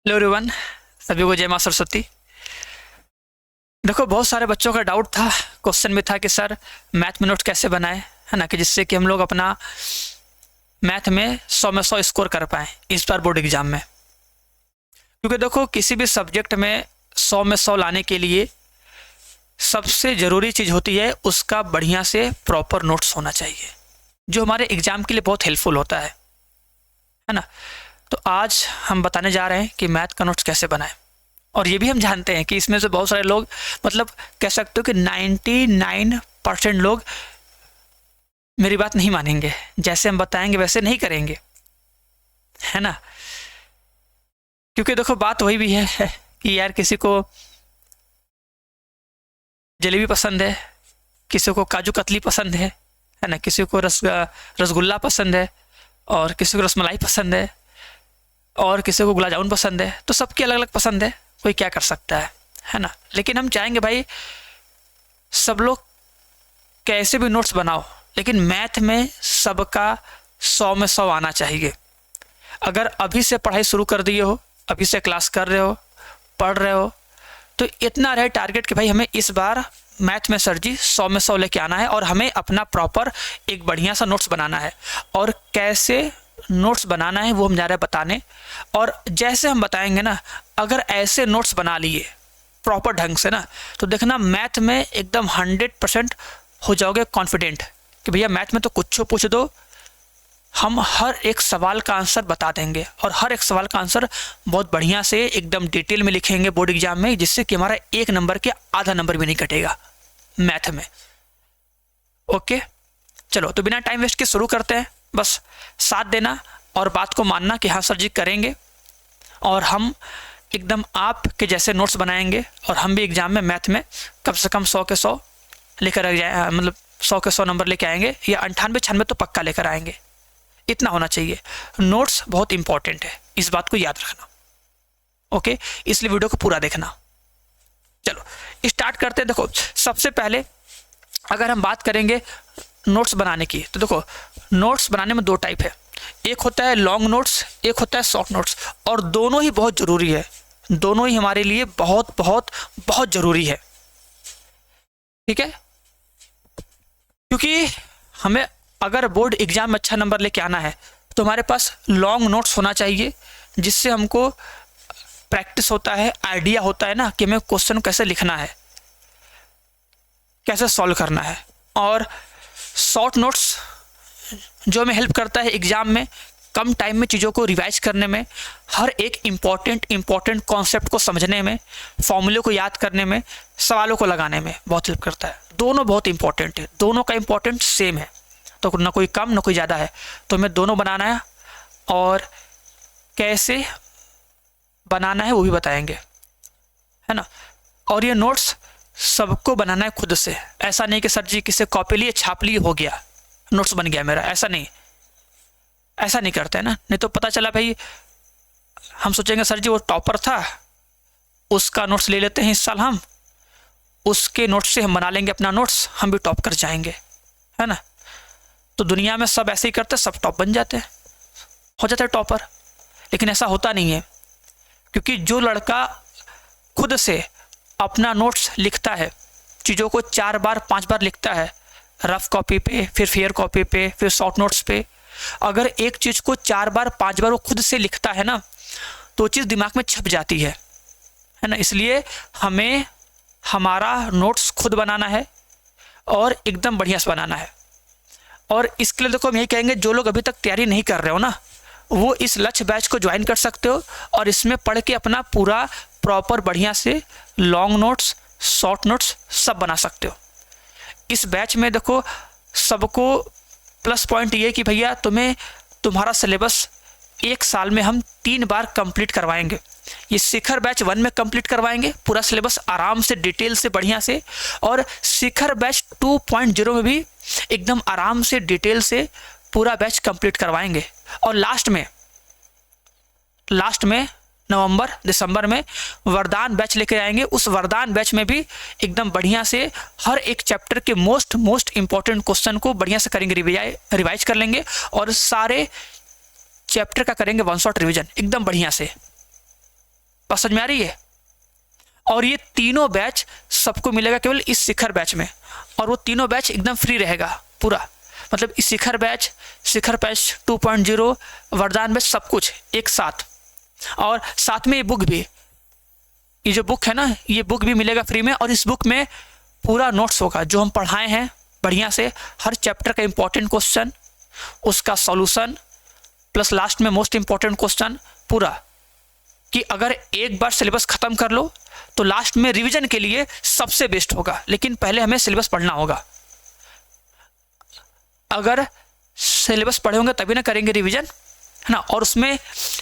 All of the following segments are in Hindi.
हेलो एवरीवन, सभी को जय मां सरस्वती। देखो, बहुत सारे बच्चों का डाउट था, क्वेश्चन में था कि सर मैथ में नोट कैसे बनाएं, है ना, कि जिससे कि हम लोग अपना मैथ में 100 में 100 स्कोर कर पाएँ इस बार बोर्ड एग्जाम में। क्योंकि देखो, किसी भी सब्जेक्ट में 100 में 100 लाने के लिए सबसे ज़रूरी चीज़ होती है उसका बढ़िया से प्रॉपर नोट्स होना चाहिए, जो हमारे एग्ज़ाम के लिए बहुत हेल्पफुल होता है ना। तो आज हम बताने जा रहे हैं कि मैथ का नोट्स कैसे बनाएं। और ये भी हम जानते हैं कि इसमें से बहुत सारे लोग, मतलब कह सकते हो कि 99% लोग मेरी बात नहीं मानेंगे, जैसे हम बताएंगे वैसे नहीं करेंगे, है ना। क्योंकि देखो, बात वही भी है कि यार किसी को जलेबी पसंद है, किसी को काजू कतली पसंद है ना, किसी को रसगुल्ला पसंद है, और किसी को रसमलाई पसंद है, और किसी को गुलाब जामुन पसंद है। तो सबकी अलग अलग पसंद है, कोई क्या कर सकता है ना। लेकिन हम चाहेंगे भाई सब लोग कैसे भी नोट्स बनाओ, लेकिन मैथ में सबका 100 में 100 आना चाहिए। अगर अभी से पढ़ाई शुरू कर दिए हो, अभी से क्लास कर रहे हो, पढ़ रहे हो, तो इतना रहे टारगेट कि भाई हमें इस बार मैथ में सर जी 100 में 100 लेके आना है, और हमें अपना प्रॉपर एक बढ़िया सा नोट्स बनाना है। और कैसे नोट्स बनाना है वो हम जा रहे हैं बताने। और जैसे हम बताएंगे ना, अगर ऐसे नोट्स बना लिए प्रॉपर ढंग से ना, तो देखना मैथ में एकदम 100% हो जाओगे कॉन्फिडेंट कि भैया मैथ में तो कुछ पूछ दो, हम हर एक सवाल का आंसर बता देंगे, और हर एक सवाल का आंसर बहुत बढ़िया से एकदम डिटेल में लिखेंगे बोर्ड एग्जाम में, जिससे कि हमारा 1 नंबर के आधा नंबर भी नहीं कटेगा मैथ में। ओके, चलो तो बिना टाइम वेस्ट के शुरू करते हैं। बस साथ देना और बात को मानना कि हाँ सर जी करेंगे, और हम एकदम आपके जैसे नोट्स बनाएंगे, और हम भी एग्जाम में मैथ में कम से कम 100 के 100 लेकर आ जाए, मतलब 100 के 100 नंबर लेके आएंगे, या 98-96 तो पक्का लेकर आएंगे। इतना होना चाहिए। नोट्स बहुत इंपॉर्टेंट है, इस बात को याद रखना। ओके, इसलिए वीडियो को पूरा देखना। चलो स्टार्ट करते हैं। देखो, सबसे पहले अगर हम बात करेंगे नोट्स बनाने की, तो देखो नोट्स बनाने में 2 टाइप है। एक होता है लॉन्ग नोट्स, एक होता है शॉर्ट नोट्स, और दोनों ही बहुत ज़रूरी है। दोनों ही हमारे लिए बहुत बहुत बहुत ज़रूरी है, ठीक है। क्योंकि हमें अगर बोर्ड एग्जाम में अच्छा नंबर लेके आना है, तो हमारे पास लॉन्ग नोट्स होना चाहिए, जिससे हमको प्रैक्टिस होता है, आइडिया होता है ना कि हमें क्वेश्चन कैसे लिखना है, कैसे सॉल्व करना है। और शॉर्ट नोट्स जो हमें हेल्प करता है एग्जाम में कम टाइम में चीज़ों को रिवाइज करने में, हर एक इम्पॉर्टेंट कॉन्सेप्ट को समझने में, फॉर्मूले को याद करने में, सवालों को लगाने में बहुत हेल्प करता है। दोनों बहुत इंपॉर्टेंट है, दोनों का इम्पोर्टेंट सेम है, तो ना कोई कम ना कोई ज़्यादा है। तो हमें दोनों बनाना है, और कैसे बनाना है वो भी बताएंगे, है ना। और ये नोट्स सबको बनाना है खुद से। ऐसा नहीं कि सर जी किसी कॉपी लिए छाप लिए हो गया नोट्स बन गया मेरा, ऐसा नहीं, ऐसा नहीं करते हैं ना। नहीं तो पता चला भाई हम सोचेंगे सर जी वो टॉपर था, उसका नोट्स ले लेते हैं इस साल, हम उसके नोट्स से हम बना लेंगे अपना नोट्स, हम भी टॉप कर जाएंगे, है ना। तो दुनिया में सब ऐसे ही करते, सब टॉप बन जाते हैं, हो जाते हैं टॉपर। लेकिन ऐसा होता नहीं है, क्योंकि जो लड़का खुद से अपना नोट्स लिखता है, चीज़ों को 4 बार 5 बार लिखता है, रफ कॉपी पे, फिर फेयर कॉपी पे, फिर शॉर्ट नोट्स पे, अगर एक चीज़ को 4 बार 5 बार वो खुद से लिखता है ना, तो वो चीज़ दिमाग में छप जाती है ना। इसलिए हमें हमारा नोट्स खुद बनाना है, और एकदम बढ़िया से बनाना है। और इसके लिए देखो हम यही कहेंगे, जो लोग अभी तक तैयारी नहीं कर रहे हो ना, वो इस लक्ष्य बैच को ज्वाइन कर सकते हो, और इसमें पढ़ के अपना पूरा प्रॉपर बढ़िया से लॉन्ग नोट्स, शॉर्ट नोट्स सब बना सकते हो। इस बैच में देखो सबको प्लस पॉइंट ये कि भैया तुम्हें तुम्हारा सिलेबस 1 साल में हम 3 बार कंप्लीट करवाएंगे। ये शिखर बैच 1 में कंप्लीट करवाएंगे पूरा सिलेबस आराम से, डिटेल से, बढ़िया से, और शिखर बैच 2.0 में भी एकदम आराम से, डिटेल से पूरा बैच कंप्लीट करवाएंगे। और लास्ट में नवंबर दिसंबर में वरदान बैच लेकर आएंगे। उस वरदान बैच में भी एकदम बढ़िया से हर एक चैप्टर के मोस्ट इंपॉर्टेंट क्वेश्चन को बढ़िया से करेंगे, रिवाइज कर लेंगे, और सारे चैप्टर का करेंगे 1 शॉट रिवीजन एकदम बढ़िया से। बात समझ में आ रही है? और ये तीनों बैच सबको मिलेगा केवल इस शिखर बैच में, और वो तीनों बैच एकदम फ्री रहेगा पूरा। मतलब इस शिखर बैच 2.0, वरदान बैच, सब कुछ एक साथ। और साथ में ये बुक भी, ये जो बुक है ना, ये बुक भी मिलेगा फ्री में। और इस बुक में पूरा नोट्स होगा जो हम पढ़ाए हैं बढ़िया से, हर चैप्टर का इंपॉर्टेंट क्वेश्चन, उसका सॉल्यूशन, प्लस लास्ट में मोस्ट इंपॉर्टेंट क्वेश्चन पूरा, कि अगर एक बार सिलेबस खत्म कर लो तो लास्ट में रिवीजन के लिए सबसे बेस्ट होगा। लेकिन पहले हमें सिलेबस पढ़ना होगा। अगर सिलेबस पढ़े होंगे तभी ना करेंगे रिवीजन, है ना। और उसमें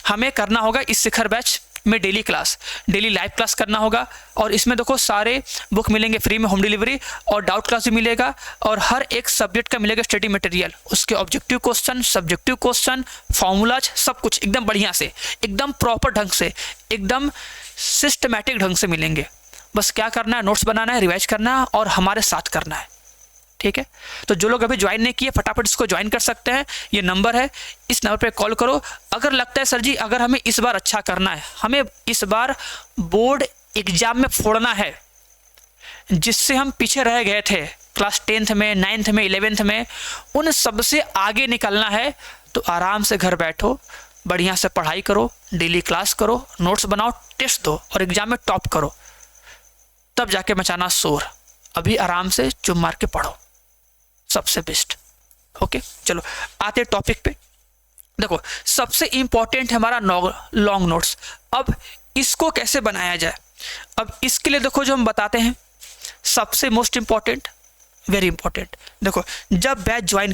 हमें करना होगा इस शिखर बैच में daily class, daily live class करना होगा। और इसमें देखो सारे बुक मिलेंगे फ्री में, होम डिलीवरी, और डाउट क्लास भी मिलेगा, और हर एक सब्जेक्ट का मिलेगा स्टडी मटेरियल, उसके objective question, subjective question, formulas, सब कुछ एकदम बढ़िया से, एकदम प्रॉपर ढंग से, एकदम सिस्टमैटिक ढंग से मिलेंगे। बस क्या करना है, नोट्स बनाना है, रिवाइज करना है और हमारे साथ करना है, ठीक है। तो जो लोग अभी ज्वाइन नहीं किए फटाफट इसको ज्वाइन कर सकते हैं। ये नंबर है, इस नंबर पे कॉल करो। अगर लगता है सर जी अगर हमें इस बार अच्छा करना है, हमें इस बार बोर्ड एग्जाम में फोड़ना है, जिससे हम पीछे रह गए थे क्लास 10th में, 9th में, 11th में, उन सबसे आगे निकलना है, तो आराम से घर बैठो, बढ़िया से पढ़ाई करो, डेली क्लास करो, नोट्स बनाओ, टेस्ट दो और एग्जाम में टॉप करो, तब जाके मचाना शोर। अभी आराम से चुप मार के पढ़ो, सबसे बेस्ट। ओके, चलो आते टॉपिक पे। देखो सबसे इंपॉर्टेंट है हमारा लॉन्ग नोट्स। अब इसको कैसे बनाया जाए, अब इसके लिए देखो जो हम बताते हैं, सबसे मोस्ट इंपॉर्टेंट, वेरी इंपॉर्टेंट, देखो जब बैच ज्वाइन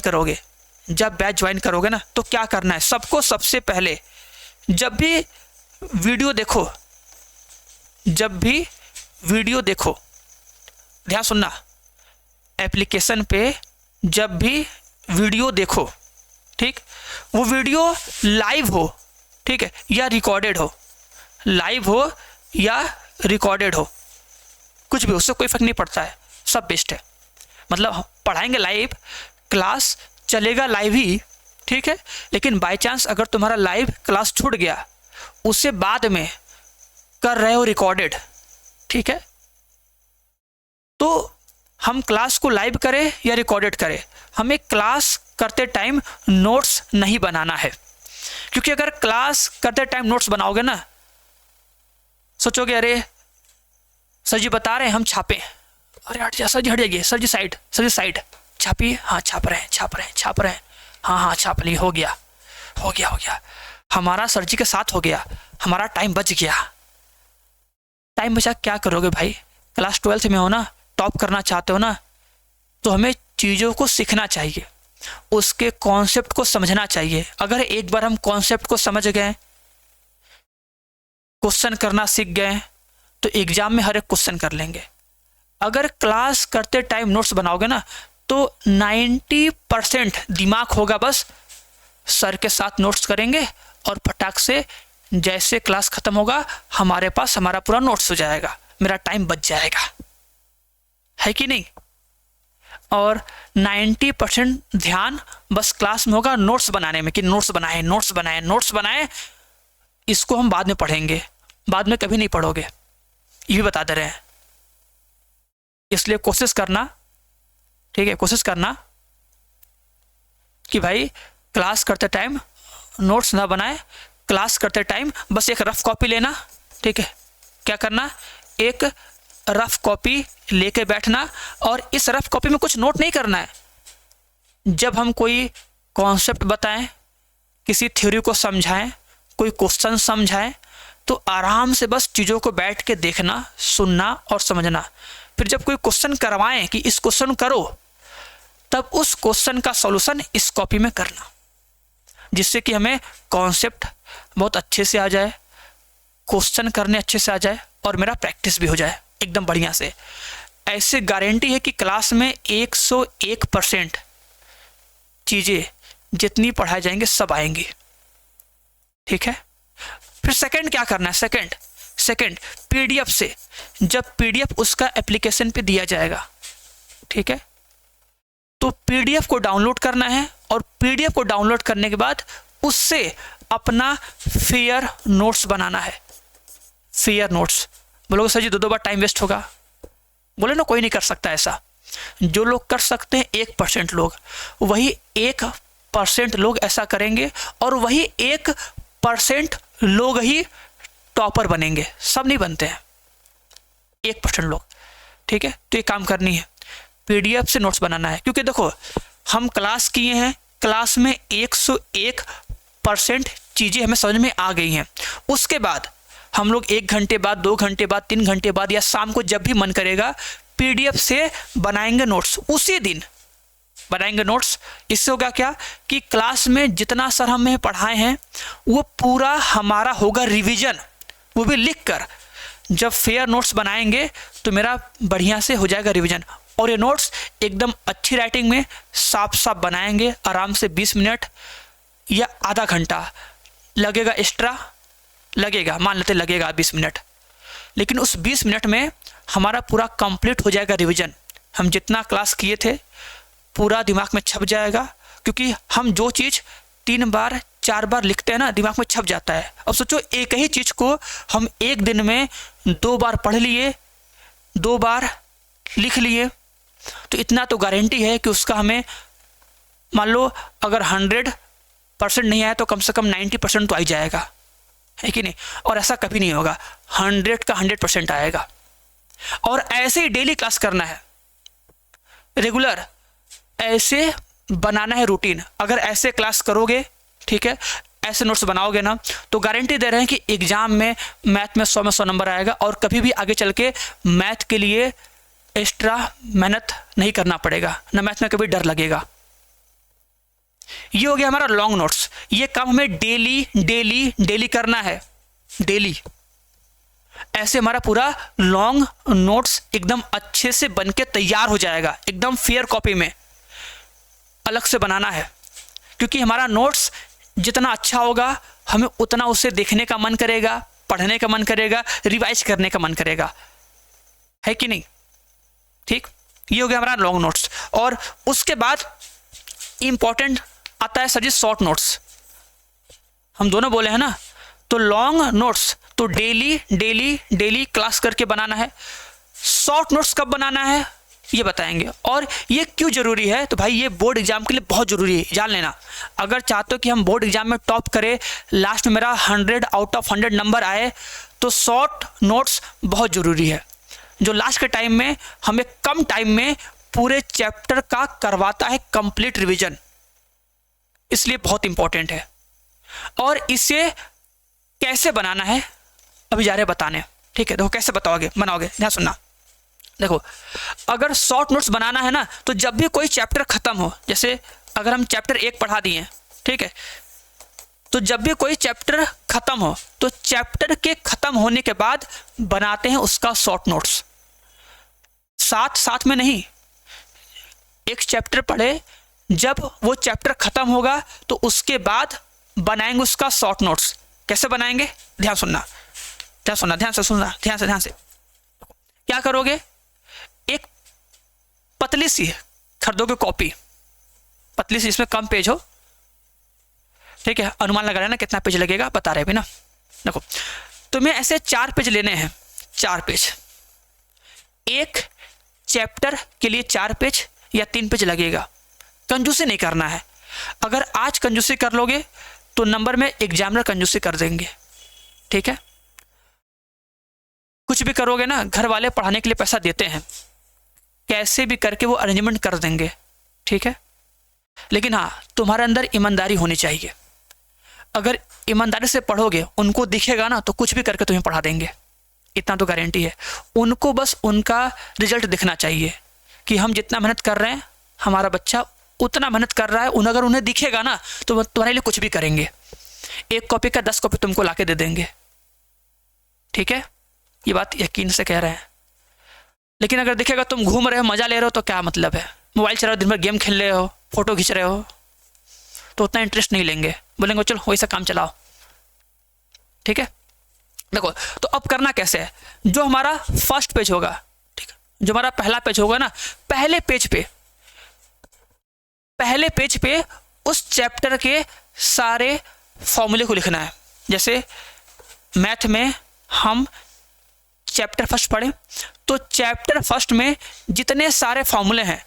करोगे ना, तो क्या करना है सबको, सबसे पहले जब भी वीडियो देखो, ध्यान सुनना, एप्लीकेशन पे जब भी वीडियो देखो, ठीक, वो वीडियो लाइव हो, ठीक है, या रिकॉर्डेड हो, लाइव हो या रिकॉर्डेड हो, कुछ भी, उससे कोई फर्क नहीं पड़ता है, सब बेस्ट है। मतलब पढ़ाएंगे लाइव, क्लास चलेगा लाइव ही, ठीक है, लेकिन बाय चांस अगर तुम्हारा लाइव क्लास छूट गया, उससे बाद में कर रहे हो रिकॉर्डेड, ठीक है, तो हम क्लास को लाइव करें या रिकॉर्डेड करें, हमें क्लास करते टाइम नोट्स नहीं बनाना है। क्योंकि अगर क्लास करते टाइम नोट्स बनाओगे ना, सोचोगे अरे सर जी बता रहे हैं हम छापे, अरे हट जा सर जी, हट जाइए सर जी साइड, छापिए, हाँ छाप रहे हैं, हाँ छाप ली, हो गया, हमारा सर जी के साथ हो गया, हमारा टाइम बच गया। टाइम बचा क्या करोगे भाई, क्लास 12th में हो ना, टॉप करना चाहते हो ना, तो हमें चीज़ों को सीखना चाहिए, उसके कॉन्सेप्ट को समझना चाहिए। अगर एक बार हम कॉन्सेप्ट को समझ गए, क्वेश्चन करना सीख गए, तो एग्जाम में हर एक क्वेश्चन कर लेंगे। अगर क्लास करते टाइम नोट्स बनाओगे ना, तो 90% दिमाग होगा बस सर के साथ नोट्स करेंगे, और फटाक से जैसे क्लास खत्म होगा हमारे पास हमारा पूरा नोट्स हो जाएगा, मेरा टाइम बच जाएगा, है कि नहीं। और 90% ध्यान बस क्लास में होगा नोट्स बनाने में, कि नोट्स बनाए, इसको हम बाद में पढ़ेंगे, बाद में कभी नहीं पढ़ोगे, ये भी बता दे रहे हैं। इसलिए कोशिश करना, ठीक है, कोशिश करना कि भाई क्लास करते टाइम नोट्स ना बनाए, क्लास करते टाइम बस एक रफ कॉपी लेना, ठीक है, क्या करना, एक रफ कॉपी लेके बैठना, और इस रफ कॉपी में कुछ नोट नहीं करना है। जब हम कोई कॉन्सेप्ट बताएं, किसी थ्योरी को समझाएं, कोई क्वेश्चन समझाएं, तो आराम से बस चीज़ों को बैठ के देखना, सुनना और समझना। फिर जब कोई क्वेश्चन करवाएं कि इस क्वेश्चन करो, तब उस क्वेश्चन का सॉल्यूशन इस कॉपी में करना, जिससे कि हमें कॉन्सेप्ट बहुत अच्छे से आ जाए, क्वेश्चन करने अच्छे से आ जाए, और मेरा प्रैक्टिस भी हो जाए एकदम बढ़िया से। ऐसे गारंटी है कि क्लास में 101% चीज़ें जितनी पढ़ाई जाएंगे सब आएंगी, ठीक है। फिर सेकंड क्या करना है, सेकंड पीडीएफ से, जब पीडीएफ उसका एप्लीकेशन पे दिया जाएगा, ठीक है, तो पीडीएफ को डाउनलोड करना है, और पीडीएफ को डाउनलोड करने के बाद उससे अपना फेयर नोट्स बनाना है। Fair notes. बोलोगे सर जी 2-2 बार टाइम वेस्ट होगा। बोले ना कोई नहीं कर सकता ऐसा। जो लोग कर सकते हैं 1% लोग, वही 1% लोग ऐसा करेंगे और वही 1% लोग ही टॉपर बनेंगे। सब नहीं बनते हैं, 1% लोग। ठीक है, तो ये काम करनी है, पीडीएफ से नोट्स बनाना है। क्योंकि देखो हम क्लास किए हैं, क्लास में 101% चीज़ें हमें समझ में आ गई हैं। उसके बाद हम लोग 1 घंटे बाद, 2 घंटे बाद, 3 घंटे बाद या शाम को जब भी मन करेगा पीडीएफ से बनाएंगे नोट्स, उसी दिन बनाएंगे नोट्स। इससे होगा क्या कि क्लास में जितना सर हमें पढ़ाए हैं वो पूरा हमारा होगा रिवीजन, वो भी लिख कर। जब फेयर नोट्स बनाएंगे तो मेरा बढ़िया से हो जाएगा रिवीजन। और ये नोट्स एकदम अच्छी राइटिंग में साफ साफ बनाएंगे, आराम से 20 मिनट या आधा घंटा लगेगा, एक्स्ट्रा लगेगा, मान लेते लगेगा 20 मिनट, लेकिन उस 20 मिनट में हमारा पूरा कंप्लीट हो जाएगा रिवीजन। हम जितना क्लास किए थे पूरा दिमाग में छप जाएगा, क्योंकि हम जो चीज़ 3 बार 4 बार लिखते हैं ना, दिमाग में छप जाता है। अब सोचो एक ही चीज़ को हम एक दिन में 2 बार पढ़ लिए, 2 बार लिख लिए, तो इतना तो गारंटी है कि उसका हमें, मान लो अगर 100% नहीं आया तो कम से कम 90% तो आ ही जाएगा, है कि नहीं। और ऐसा कभी नहीं होगा, 100 का 100% आएगा। और ऐसे ही डेली क्लास करना है, रेगुलर ऐसे बनाना है रूटीन। अगर ऐसे क्लास करोगे, ठीक है, ऐसे नोट्स बनाओगे ना, तो गारंटी दे रहे हैं कि एग्जाम में मैथ में 100 में 100 नंबर आएगा। और कभी भी आगे चल के मैथ के लिए एक्स्ट्रा मेहनत नहीं करना पड़ेगा, ना मैथ में कभी डर लगेगा। ये हो गया हमारा लॉन्ग नोट्स। ये काम हमें डेली डेली डेली करना है, डेली। ऐसे हमारा पूरा लॉन्ग नोट्स एकदम अच्छे से बनके तैयार हो जाएगा, एकदम फेयर कॉपी में। अलग से बनाना है, क्योंकि हमारा नोट्स जितना अच्छा होगा हमें उतना उसे देखने का मन करेगा, पढ़ने का मन करेगा, रिवाइज करने का मन करेगा, है कि नहीं। ठीक, ये हो गया हमारा लॉन्ग नोट्स। और उसके बाद इंपॉर्टेंट आता है सर जी शॉर्ट नोट्स। हम दोनों बोले हैं ना, तो लॉन्ग नोट्स तो डेली डेली डेली क्लास करके बनाना है। शॉर्ट नोट्स कब बनाना है ये बताएंगे। और ये क्यों जरूरी है, तो भाई ये बोर्ड एग्जाम के लिए बहुत जरूरी है, जान लेना। अगर चाहते हो कि हम बोर्ड एग्जाम में टॉप करें, लास्ट में मेरा 100 आउट ऑफ 100 नंबर आए, तो शॉर्ट नोट्स बहुत जरूरी है, जो लास्ट के टाइम में हमें कम टाइम में पूरे चैप्टर का करवाता है कंप्लीट रिवीजन। इसलिए बहुत इंपॉर्टेंट है। और इसे कैसे बनाना है अभी जा रहे बताने, ठीक है। देखो कैसे बनाओगे, ध्यान सुनना। देखो अगर शॉर्ट नोट्स बनाना है ना, तो जब भी कोई चैप्टर खत्म हो, जैसे अगर हम चैप्टर 1 पढ़ा दिए, ठीक है, तो जब भी कोई चैप्टर खत्म हो तो चैप्टर के खत्म होने के बाद बनाते हैं उसका शॉर्ट नोट्स। साथ में नहीं, एक चैप्टर पढ़े, जब वो चैप्टर खत्म होगा तो उसके बाद बनाएंगे उसका शॉर्ट नोट्स। कैसे बनाएंगे, ध्यान सुनना, ध्यान से। क्या करोगे, एक पतली सी खरीदोगे कॉपी, पतली सी, इसमें कम पेज हो, ठीक है। अनुमान लगा लेना कितना पेज लगेगा, बता रहे भी ना। देखो तुम्हें ऐसे 4 पेज लेने हैं, 4 पेज। एक चैप्टर के लिए 4 पेज या 3 पेज लगेगा। कंजूसी नहीं करना है। अगर आज कंजूसी कर लोगे तो नंबर में एग्जामिनर कंजूसी कर देंगे, ठीक है। कुछ भी करोगे ना, घर वाले पढ़ाने के लिए पैसा देते हैं, कैसे भी करके वो अरेंजमेंट कर देंगे, ठीक है। लेकिन हाँ, तुम्हारे अंदर ईमानदारी होनी चाहिए। अगर ईमानदारी से पढ़ोगे, उनको दिखेगा ना, तो कुछ भी करके तुम्हें पढ़ा देंगे, इतना तो गारंटी है। उनको बस उनका रिजल्ट दिखना चाहिए कि हम जितना मेहनत कर रहे हैं, हमारा बच्चा उतना मेहनत कर रहा है। अगर उन्हें दिखेगा ना, तो तुम्हारे लिए कुछ भी करेंगे। 1 कॉपी का 10 कॉपी तुमको लाके दे देंगे, ठीक है। ये बात यकीन से कह रहे हैं। लेकिन अगर दिखेगा तुम घूम रहे हो, मजा ले रहे हो, तो क्या मतलब है। मोबाइल चला रहे हो, दिन भर गेम खेल रहे हो, फोटो खींच रहे हो, तो उतना इंटरेस्ट नहीं लेंगे, बोलेंगे चलो वैसा काम चलाओ, ठीक है। देखो तो अब करना कैसे है, जो हमारा फर्स्ट पेज होगा, ठीक है, जो हमारा पहला पेज होगा ना, पहले पेज पे उस चैप्टर के सारे फॉर्मूले को लिखना है। जैसे मैथ में हम चैप्टर फर्स्ट पढ़ें, तो चैप्टर फर्स्ट में जितने सारे फॉर्मूले हैं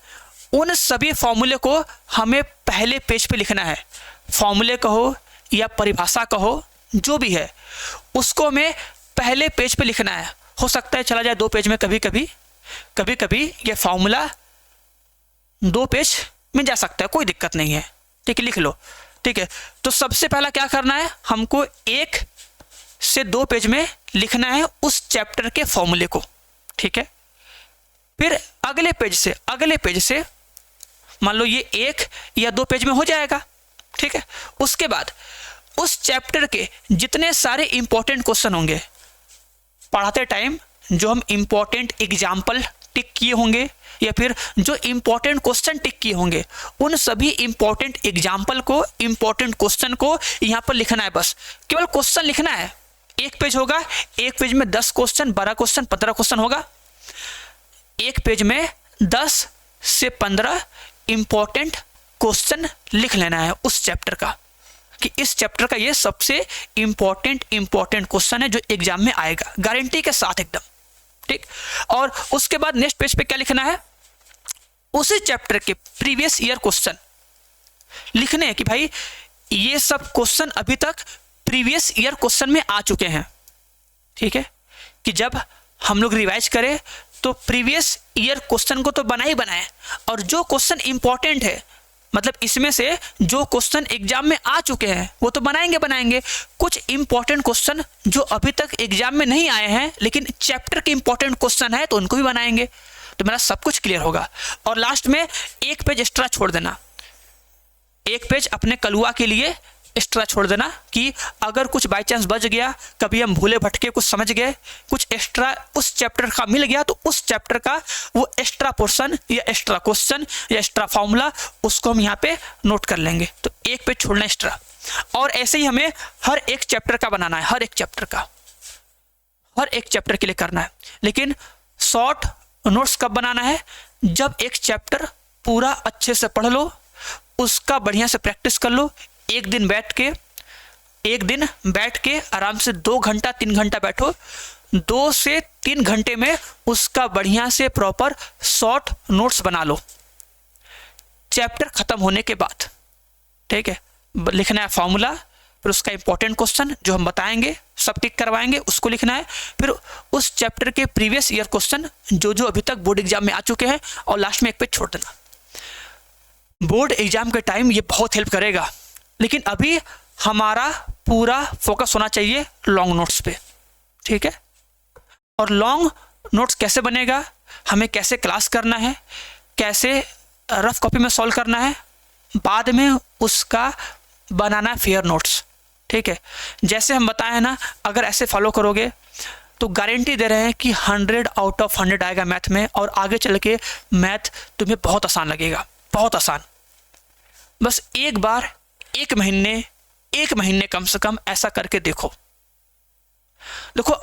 उन सभी फॉर्मूले को हमें पहले पेज पे लिखना है। फॉर्मूले कहो या परिभाषा कहो, जो भी है उसको हमें पहले पेज पे लिखना है। हो सकता है चला जाए 2 पेज में, कभी कभी ये फॉर्मूला 2 पेज में जा सकता है, कोई दिक्कत नहीं है। ठीक है, लिख लो। ठीक है, तो सबसे पहला क्या करना है, हमको 1 से 2 पेज में लिखना है उस चैप्टर के फॉर्मूले को। ठीक है, फिर अगले पेज से मान लो ये 1 या 2 पेज में हो जाएगा। ठीक है, उसके बाद उस चैप्टर के जितने सारे इंपॉर्टेंट क्वेश्चन होंगे, पढ़ाते टाइम जो हम इंपॉर्टेंट एग्जाम्पल टिक किए होंगे या फिर जो इंपॉर्टेंट क्वेश्चन टिक किए होंगे, उन सभी इंपॉर्टेंट एग्जाम्पल को, इंपॉर्टेंट क्वेश्चन को यहाँ पर लिखना है। बस केवल क्वेश्चन लिखना है। 1 पेज होगा, 1 पेज में 10 क्वेश्चन, 12 क्वेश्चन, 15 क्वेश्चन होगा। 1 पेज में 10 से 15 इंपॉर्टेंट क्वेश्चन लिख लेना है उस चैप्टर का, कि इस चैप्टर का ये सबसे इंपॉर्टेंट क्वेश्चन है जो एग्जाम में आएगा, गारंटी के साथ एकदम। ठीक, और उसके बाद नेक्स्ट पेज पे क्या लिखना है, उसी चैप्टर के प्रीवियस ईयर क्वेश्चन लिखने हैं कि भाई ये सब क्वेश्चन अभी तक प्रीवियस ईयर क्वेश्चन में आ चुके हैं। ठीक है, कि जब हम लोग रिवाइज करें तो प्रीवियस ईयर क्वेश्चन को तो बनाए, और जो क्वेश्चन इंपॉर्टेंट है, मतलब इसमें से जो क्वेश्चन एग्जाम में आ चुके हैं वो तो बनाएंगे। कुछ इंपॉर्टेंट क्वेश्चन जो अभी तक एग्जाम में नहीं आए हैं लेकिन चैप्टर के इंपॉर्टेंट क्वेश्चन है तो उनको भी बनाएंगे। तो मेरा सब कुछ क्लियर होगा। और लास्ट में 1 पेज एक्स्ट्रा छोड़ देना, 1 पेज अपने कलुआ के लिए एक्स्ट्रा छोड़ देना, कि अगर कुछ बाई चांस बच गया, कभी हम भूले भटके कुछ समझ गए, कुछ एक्स्ट्रा उस चैप्टर का मिल गया, तो उस चैप्टर का वो एक्स्ट्रा पोर्शन या एक्स्ट्रा क्वेश्चन या एक्स्ट्रा फॉर्मूला उसको हम यहाँ पे नोट कर लेंगे। तो 1 पेज छोड़ना एक्स्ट्रा। और ऐसे ही हमें हर एक चैप्टर का बनाना है, हर एक चैप्टर के लिए करना है। लेकिन शॉर्ट नोट्स कब बनाना है, जब एक चैप्टर पूरा अच्छे से पढ़ लो, उसका बढ़िया से प्रैक्टिस कर लो। एक दिन बैठ के आराम से 2 घंटा 3 घंटा बैठो, 2 से 3 घंटे में उसका बढ़िया से प्रॉपर शॉर्ट नोट्स बना लो चैप्टर खत्म होने के बाद। ठीक है, लिखना है फॉर्मूला, फिर उसका इंपॉर्टेंट क्वेश्चन जो हम बताएंगे, सब टिक करवाएंगे, उसको लिखना है। फिर उस चैप्टर के प्रीवियस ईयर क्वेश्चन जो अभी तक बोर्ड एग्जाम में आ चुके हैं, और लास्ट में 1 पेज छोड़ देना। बोर्ड एग्जाम के टाइम ये बहुत हेल्प करेगा, लेकिन अभी हमारा पूरा फोकस होना चाहिए लॉन्ग नोट्स पे। ठीक है, और लॉन्ग नोट्स कैसे बनेगा, हमें कैसे क्लास करना है, कैसे रफ कॉपी में सॉल्व करना है, बाद में उसका बनाना है फेयर नोट्स। ठीक है, जैसे हम बताए हैं ना, अगर ऐसे फॉलो करोगे तो गारंटी दे रहे हैं कि 100 आउट ऑफ 100 आएगा मैथ में, और आगे चल के मैथ तुम्हें बहुत आसान लगेगा, बहुत आसान। बस एक बार 1 महीने कम से कम ऐसा करके देखो,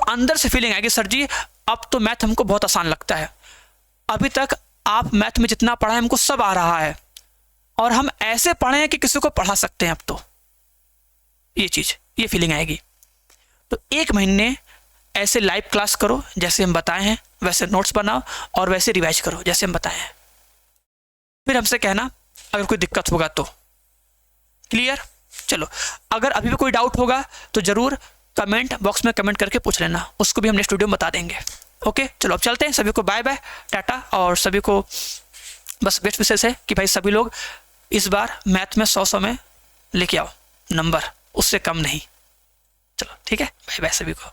अंदर से फीलिंग आएगी, सर जी अब तो मैथ हमको बहुत आसान लगता है। अभी तक आप मैथ में जितना पढ़ा है हमको सब आ रहा है, और हम ऐसे पढ़े हैं कि किसी को पढ़ा सकते हैं अब तो। ये फीलिंग आएगी। तो 1 महीने ऐसे लाइव क्लास करो जैसे हम बताए हैं, वैसे नोट्स बनाओ और वैसे रिवाइज करो जैसे हम बताए हैं। फिर हमसे कहना अगर कोई दिक्कत होगा तो। क्लियर? चलो, अगर अभी भी कोई डाउट होगा तो जरूर कमेंट बॉक्स में कमेंट करके पूछ लेना, उसको भी हम नेक्स्ट वीडियो में बता देंगे। ओके, चलो अब चलते हैं। सभी को बाय बाय, टाटा, और सभी को बस बेस्ट विशेष है कि भाई सभी लोग इस बार मैथ में 100 में लेके आओ नंबर, उससे कम नहीं। चलो ठीक है, बाय बाय सभी को।